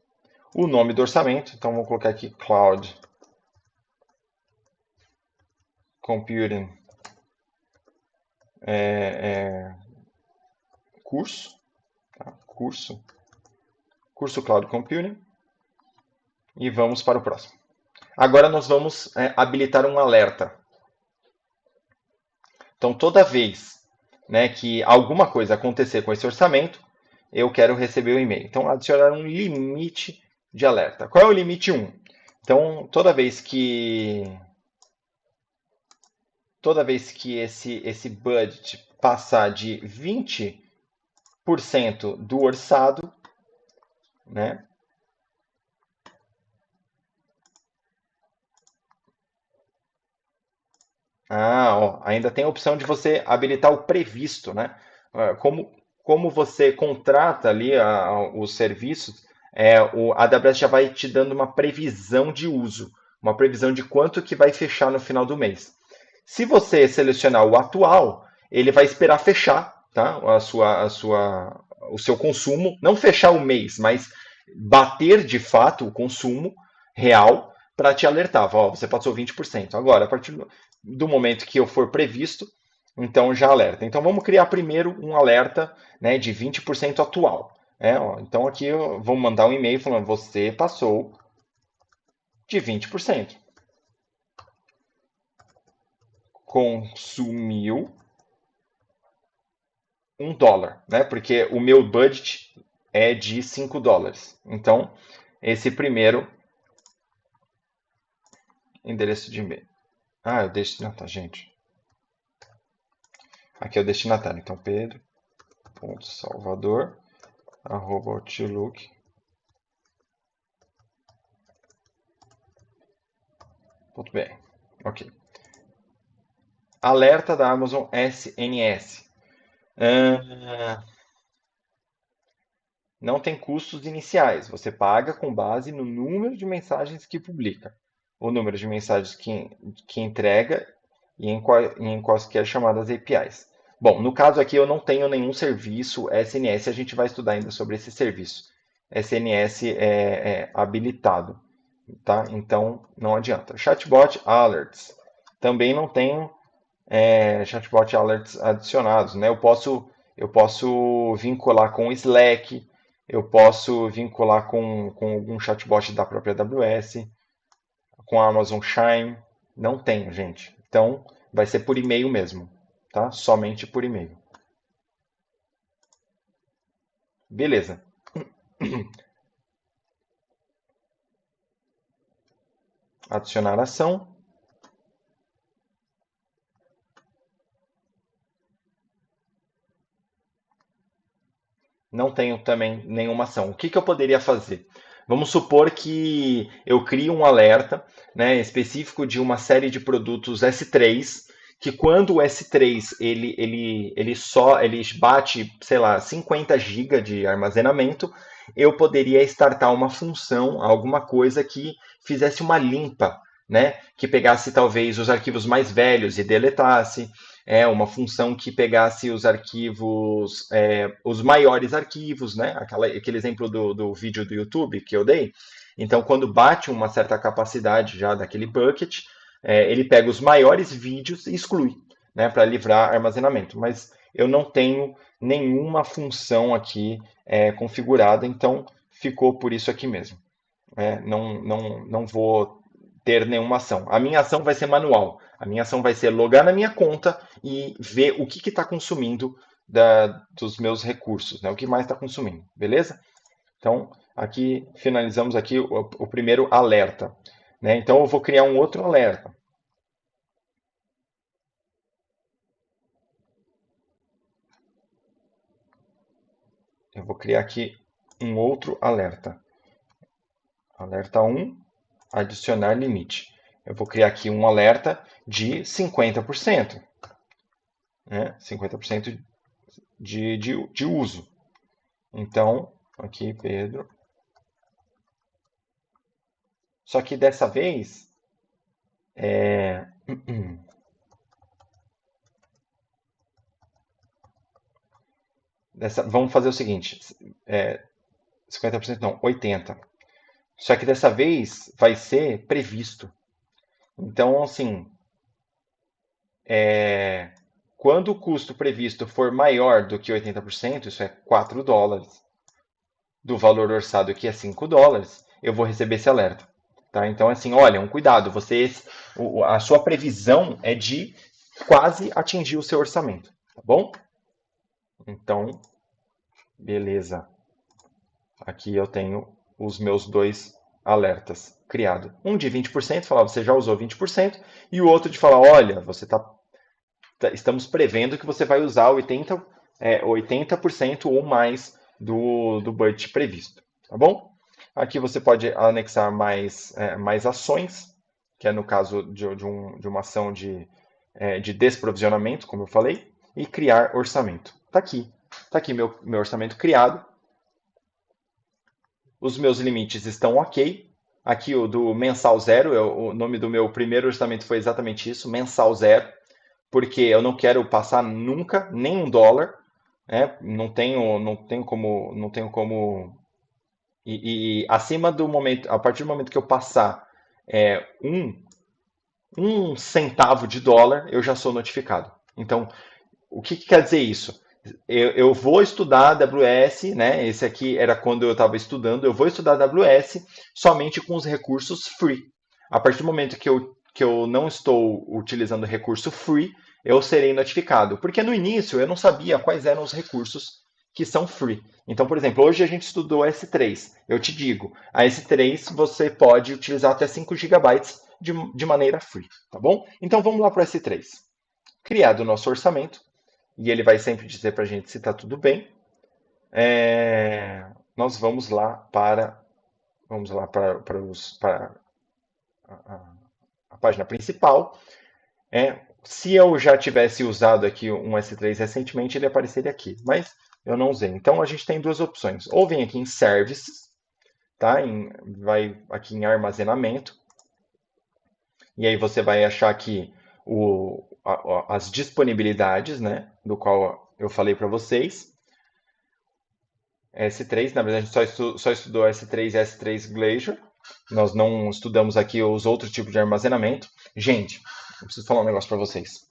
O nome do orçamento. Então vou colocar aqui Cloud Computing curso. Tá? Curso Cloud Computing. E vamos para o próximo. Agora nós vamos habilitar um alerta. Então toda vez, né, que alguma coisa acontecer com esse orçamento, eu quero receber o e-mail. Então, adicionar um limite de alerta. Qual é o limite 1? Então, toda vez que esse budget passar de 20% do orçado, né? Ó, ainda tem a opção de você habilitar o previsto, né? Como você contrata ali os serviços, a AWS já vai te dando uma previsão de uso, uma previsão de quanto que vai fechar no final do mês. Se você selecionar o atual, ele vai esperar fechar, tá? O seu consumo, não fechar o mês, mas bater de fato o consumo real para te alertar. Ó, você passou 20%. Agora, a partir do momento que eu for previsto, então já alerta. Então vamos criar primeiro um alerta, né, de 20% atual. Ó, então aqui eu vou mandar um e-mail falando: você passou de 20%. Consumiu $1, né? Porque o meu budget é de $5. Então, esse primeiro endereço de e-mail. Ah, eu destinatário, gente. Aqui é o destinatário. Então, pedro.salvador@outlook.com. Ok. Alerta da Amazon SNS. Não tem custos iniciais. Você paga com base no número de mensagens que publica, o número de mensagens que entrega e em quaisquer chamadas APIs. Bom, no caso aqui eu não tenho nenhum serviço SNS, a gente vai estudar ainda sobre esse serviço. SNS é habilitado, tá? Então não adianta. Chatbot Alerts. Também não tenho chatbot alerts adicionados, né? Eu posso vincular com o Slack, eu posso vincular com algum chatbot da própria AWS, com a Amazon Chime. Não tenho, gente. Então, vai ser por e-mail mesmo, tá? Somente por e-mail. Beleza. Adicionar ação. Não tenho também nenhuma ação. O que que eu poderia fazer? Vamos supor que eu crio um alerta, né, específico de uma série de produtos S3, que quando o S3 ele bate, sei lá, 50 GB de armazenamento, eu poderia startar uma função, alguma coisa que fizesse uma limpa, né, que pegasse talvez os arquivos mais velhos e deletasse, uma função que pegasse os arquivos, os maiores arquivos, né? Aquele exemplo do vídeo do YouTube que eu dei. Então, quando bate uma certa capacidade já daquele bucket, ele pega os maiores vídeos e exclui, né? Para livrar armazenamento. Mas eu não tenho nenhuma função aqui configurada, então ficou por isso aqui mesmo. Não vou ter nenhuma ação. A minha ação vai ser manual. A minha ação vai ser logar na minha conta e ver o que está consumindo dos meus recursos, né? O que mais está consumindo, beleza? Então, aqui finalizamos aqui o primeiro alerta, né? Então, eu vou criar um outro alerta. Eu vou criar aqui um outro alerta. Alerta 1, adicionar limite. Eu vou criar aqui um alerta de 50%, né? 50% de uso. Então, aqui, Pedro. Só que dessa vez, vamos fazer o seguinte: 50% não, 80%. Só que dessa vez vai ser previsto. Então, assim, quando o custo previsto for maior do que 80%, isso é 4 dólares, do valor orçado que é 5 dólares, eu vou receber esse alerta. Tá? Então, assim, olha, um cuidado, a sua previsão é de quase atingir o seu orçamento, tá bom? Então, beleza. Aqui eu tenho os meus dois alertas criados. Um de 20%, falar você já usou 20%, e o outro de falar, olha, estamos prevendo que você vai usar 80% ou mais do budget previsto, tá bom? Aqui você pode anexar mais ações, que é no caso de uma ação de desprovisionamento, como eu falei, e criar orçamento. Tá aqui meu orçamento criado. Os meus limites estão ok. Aqui o do mensal zero, o nome do meu primeiro orçamento foi exatamente isso, mensal zero, porque eu não quero passar nunca nem um dólar, né? Não tenho como e acima do momento, a partir do momento que eu passar um centavo de dólar, eu já sou notificado. Então, o que quer dizer isso? Eu vou estudar a AWS, né? Esse aqui era quando eu estava estudando. Eu vou estudar a AWS somente com os recursos free. A partir do momento que eu não estou utilizando recurso free, eu serei notificado. Porque no início eu não sabia quais eram os recursos que são free. Então, por exemplo, hoje a gente estudou a S3. Eu te digo, a S3 você pode utilizar até 5 gigabytes de maneira free, tá bom? Então vamos lá para o S3. Criado o nosso orçamento, e ele vai sempre dizer para a gente se está tudo bem. Nós vamos lá para a página principal. Se eu já tivesse usado aqui um S3 recentemente, ele apareceria aqui, mas eu não usei. Então a gente tem duas opções. Ou vem aqui em Services, tá? Vai aqui em Armazenamento, e aí você vai achar aqui as disponibilidades, né? Do qual eu falei para vocês. S3, na verdade, a gente só estudou S3 e S3 Glacier. Nós não estudamos aqui os outros tipos de armazenamento. Gente, eu preciso falar um negócio para vocês.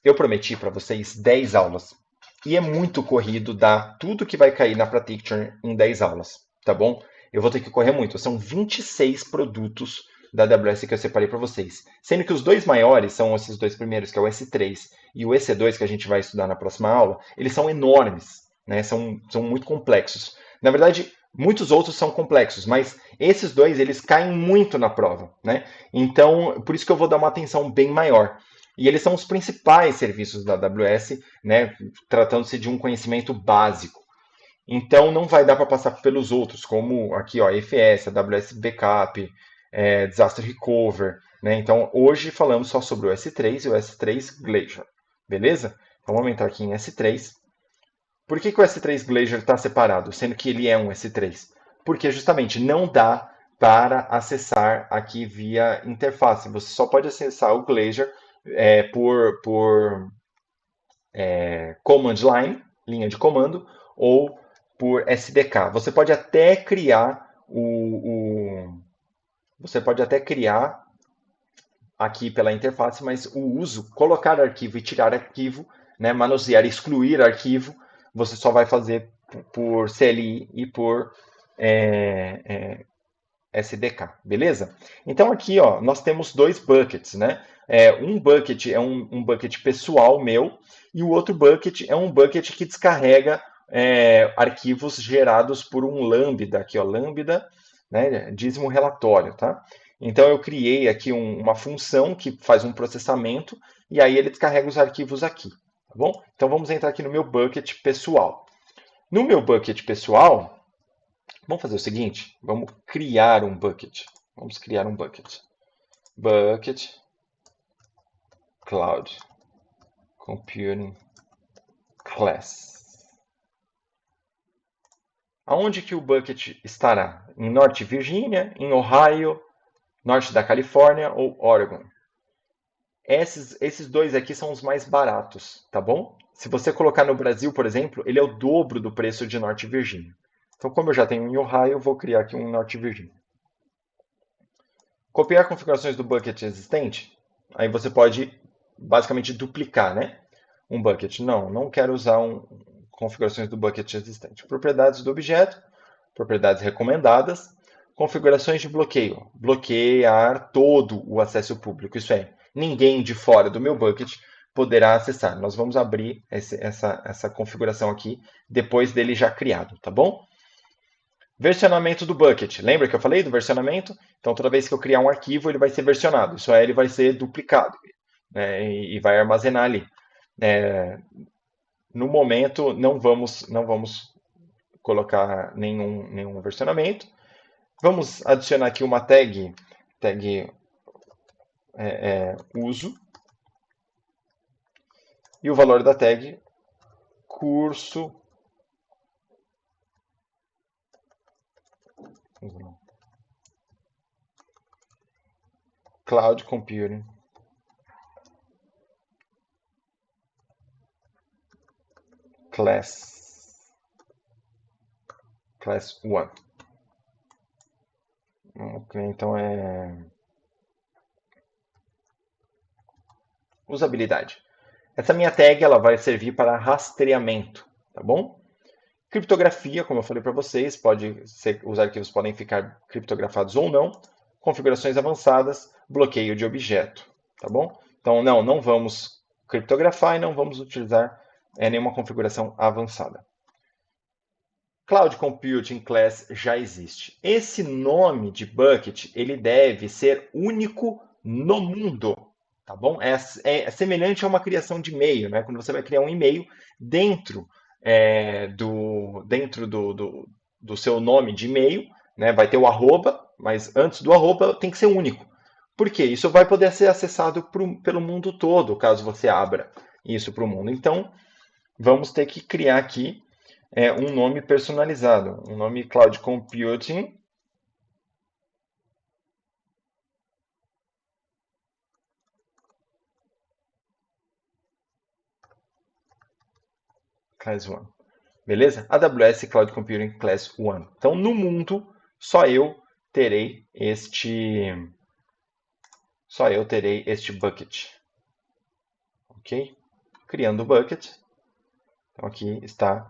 Eu prometi para vocês 10 aulas. E é muito corrido dar tudo que vai cair na Practicture em 10 aulas, tá bom? Eu vou ter que correr muito. São 26 produtos da AWS que eu separei para vocês. Sendo que os dois maiores são esses dois primeiros, que é o S3 e o EC2, que a gente vai estudar na próxima aula. Eles são enormes, né? São muito complexos. Na verdade, Muitos outros são complexos, mas esses dois eles caem muito na prova, né? Então, por isso que eu vou dar uma atenção bem maior. E eles são os principais serviços da AWS, né? Tratando-se de um conhecimento básico. Então, não vai dar para passar pelos outros, como aqui, ó, EFS, AWS Backup, Disaster Recover, né? Então, hoje falamos só sobre o S3 e o S3 Glacier, beleza? Então, vamos entrar aqui em S3. Por que o S3 Glacier está separado, sendo que ele é um S3? Porque justamente não dá para acessar aqui via interface. Você só pode acessar o Glacier por command line, linha de comando, ou por SDK. Você pode até criar você pode até criar aqui pela interface, mas o uso, colocar arquivo e tirar arquivo, né, manusear, excluir arquivo, você só vai fazer por CLI e por SDK, beleza? Então aqui, ó, nós temos dois buckets, né? Um bucket é um bucket pessoal meu e o outro bucket é um bucket que descarrega arquivos gerados por um lambda, aqui, ó, lambda, né, dízimo relatório, tá? Então eu criei aqui uma função que faz um processamento e aí ele descarrega os arquivos aqui, tá bom? Então vamos entrar aqui no meu bucket pessoal. No meu bucket pessoal, vamos fazer o seguinte, vamos criar um bucket. Vamos criar um bucket. Bucket Cloud Computing Class. Aonde que o bucket estará? Em Norte Virgínia, em Ohio, Norte da Califórnia ou Oregon? Esses dois aqui são os mais baratos, tá bom? Se você colocar no Brasil, por exemplo, ele é o dobro do preço de Norte Virgínia. Então, como eu já tenho em Ohio, eu vou criar aqui um Norte Virgínia. Copiar configurações do bucket existente, aí você pode basicamente duplicar, né? Um bucket. Não quero usar configurações do bucket existente. Propriedades do objeto, propriedades recomendadas, configurações de bloqueio. Bloquear todo o acesso público. Isso é, ninguém de fora do meu bucket poderá acessar. Nós vamos abrir essa configuração aqui depois dele já criado, tá bom? Versionamento do bucket. Lembra que eu falei do versionamento? Então, toda vez que eu criar um arquivo, ele vai ser versionado. Isso aí, ele vai ser duplicado, né, e vai armazenar ali. No momento, não vamos colocar nenhum versionamento. Vamos adicionar aqui uma tag uso. E o valor da tag curso. Cloud Computing Class 1. Ok, então usabilidade. Essa minha tag ela vai servir para rastreamento, tá bom? Criptografia, como eu falei para vocês, os arquivos podem ficar criptografados ou não. Configurações avançadas, bloqueio de objeto, tá bom? Então, não vamos criptografar e não vamos utilizar nenhuma configuração avançada. Cloud Computing Class já existe. Esse nome de bucket ele deve ser único no mundo, tá bom? É semelhante a uma criação de e-mail, né? Quando você vai criar um e-mail dentro do seu nome de e-mail, né? Vai ter o arroba, mas antes do arroba tem que ser único. Por quê? Isso vai poder ser acessado pelo mundo todo, caso você abra isso para o mundo. Então, vamos ter que criar aqui um nome personalizado, um nome Cloud Computing Class 1. Beleza? AWS Cloud Computing Class 1. Então, no mundo, só eu terei este bucket. Ok? Criando o bucket. Então, aqui está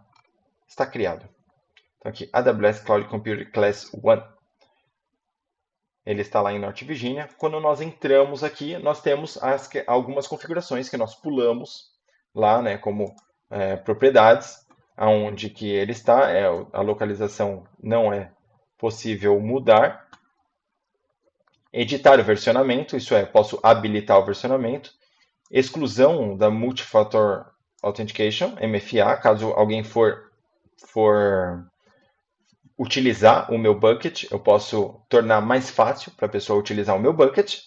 criado. Então, aqui, AWS Cloud Computing Class 1. Ele está lá em Norte Virginia. Quando nós entramos aqui, nós temos algumas configurações que nós pulamos lá, né, como propriedades. aonde que ele está, a localização não é possível mudar. Editar o versionamento, isso é, posso habilitar o versionamento. Exclusão da Multifactor Authentication, MFA, caso alguém for utilizar o meu bucket, eu posso tornar mais fácil para a pessoa utilizar o meu bucket.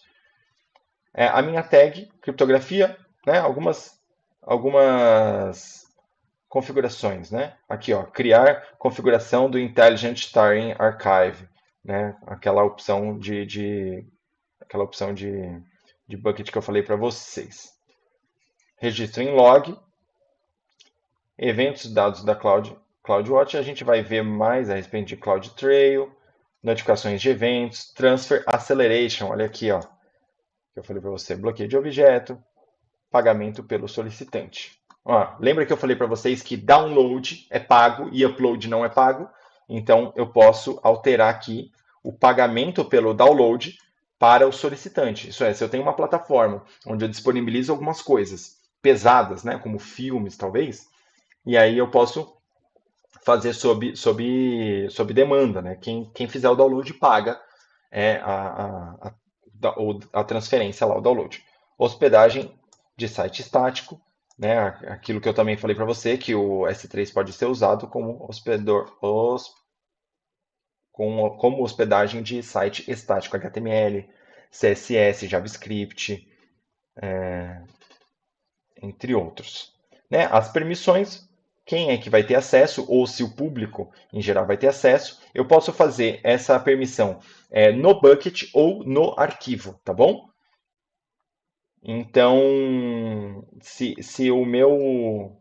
A minha tag, criptografia, né, algumas configurações, né? Aqui, ó, criar configuração do Intelligent Starring Archive, né? Aquela opção de bucket que eu falei para vocês. Registro em log, eventos dados da CloudWatch, a gente vai ver mais a respeito de CloudTrail, notificações de eventos, Transfer Acceleration, olha aqui, ó, que eu falei para você, bloqueio de objeto, pagamento pelo solicitante. Ó, lembra que eu falei para vocês que download é pago e upload não é pago? Então, eu posso alterar aqui o pagamento pelo download para o solicitante. Isso é, se eu tenho uma plataforma onde eu disponibilizo algumas coisas pesadas, né, como filmes, talvez, e aí eu posso fazer sob demanda, né? Quem fizer o download paga a transferência lá, o download. Hospedagem de site estático, né? Aquilo que eu também falei para você, que o S3 pode ser usado como como hospedagem de site estático, HTML, CSS, JavaScript, entre outros. Né? As permissões, quem é que vai ter acesso, ou se o público em geral vai ter acesso, eu posso fazer essa permissão no bucket ou no arquivo, tá bom? Então, se o meu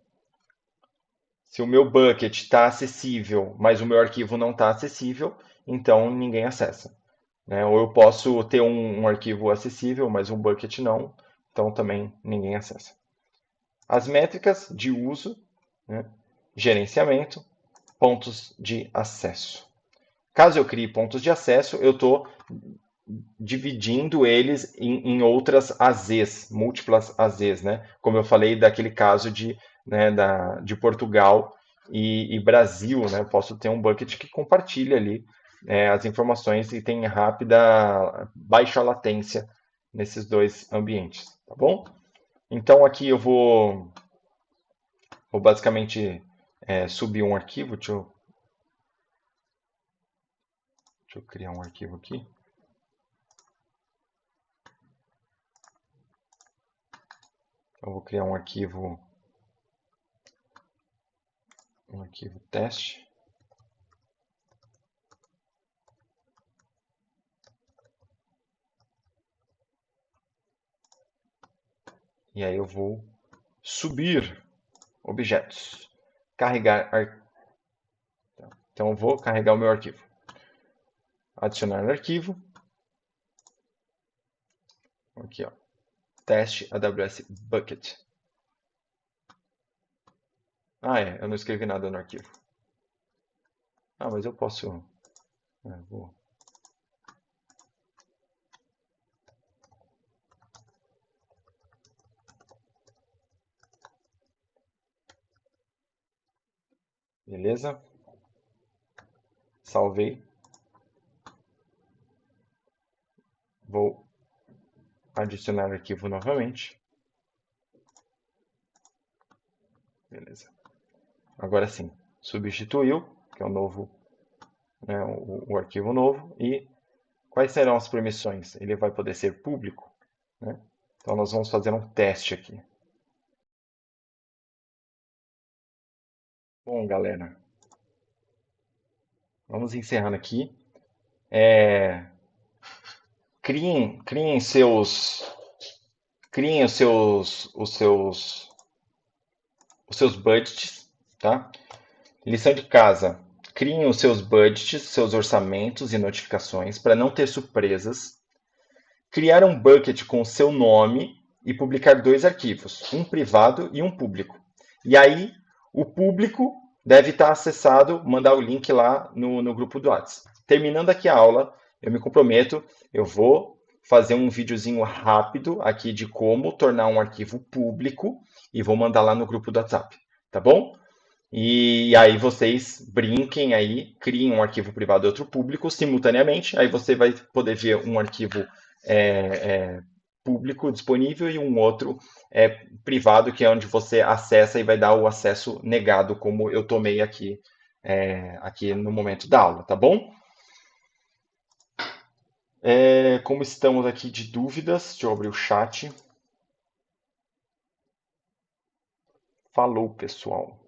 bucket está acessível, mas o meu arquivo não está acessível, então ninguém acessa. Né? Ou eu posso ter um arquivo acessível, mas um bucket não, então também ninguém acessa. As métricas de uso, né? Gerenciamento, pontos de acesso. Caso eu crie pontos de acesso, eu estou dividindo eles em outras AZs, múltiplas AZs, né? Como eu falei daquele caso de Portugal e Brasil, né? Eu posso ter um bucket que compartilha ali as informações e tem baixa latência nesses dois ambientes, tá bom? Então aqui eu vou basicamente subir um arquivo. Deixa eu criar um arquivo aqui. Eu vou criar um arquivo teste. E aí eu vou subir objetos. Carregar. Então eu vou carregar o meu arquivo. Adicionar arquivo. Aqui, ó. Teste AWS Bucket. Eu não escrevi nada no arquivo. Mas eu posso. Vou. Beleza? Salvei. Vou adicionar arquivo novamente. Beleza. Agora sim, substituiu, que é o novo, né, o arquivo novo. E quais serão as permissões? Ele vai poder ser público, né? Então nós vamos fazer um teste aqui. Bom, galera, vamos encerrando aqui. Criem os seus budgets, tá? Lição de casa. Criem os seus budgets, seus orçamentos e notificações para não ter surpresas. Criar um bucket com o seu nome e publicar 2 arquivos, um privado e um público. E aí, o público deve estar acessado, mandar o link lá no grupo do WhatsApp. Terminando aqui a aula, eu me comprometo, eu vou fazer um videozinho rápido aqui de como tornar um arquivo público e vou mandar lá no grupo do WhatsApp, tá bom? E aí vocês brinquem aí, criem um arquivo privado e outro público simultaneamente. Aí você vai poder ver um arquivo público disponível e um outro privado, que é onde você acessa e vai dar o acesso negado, como eu tomei aqui, aqui no momento da aula, tá bom? Como estamos aqui de dúvidas, deixa eu abrir o chat. Falou, pessoal.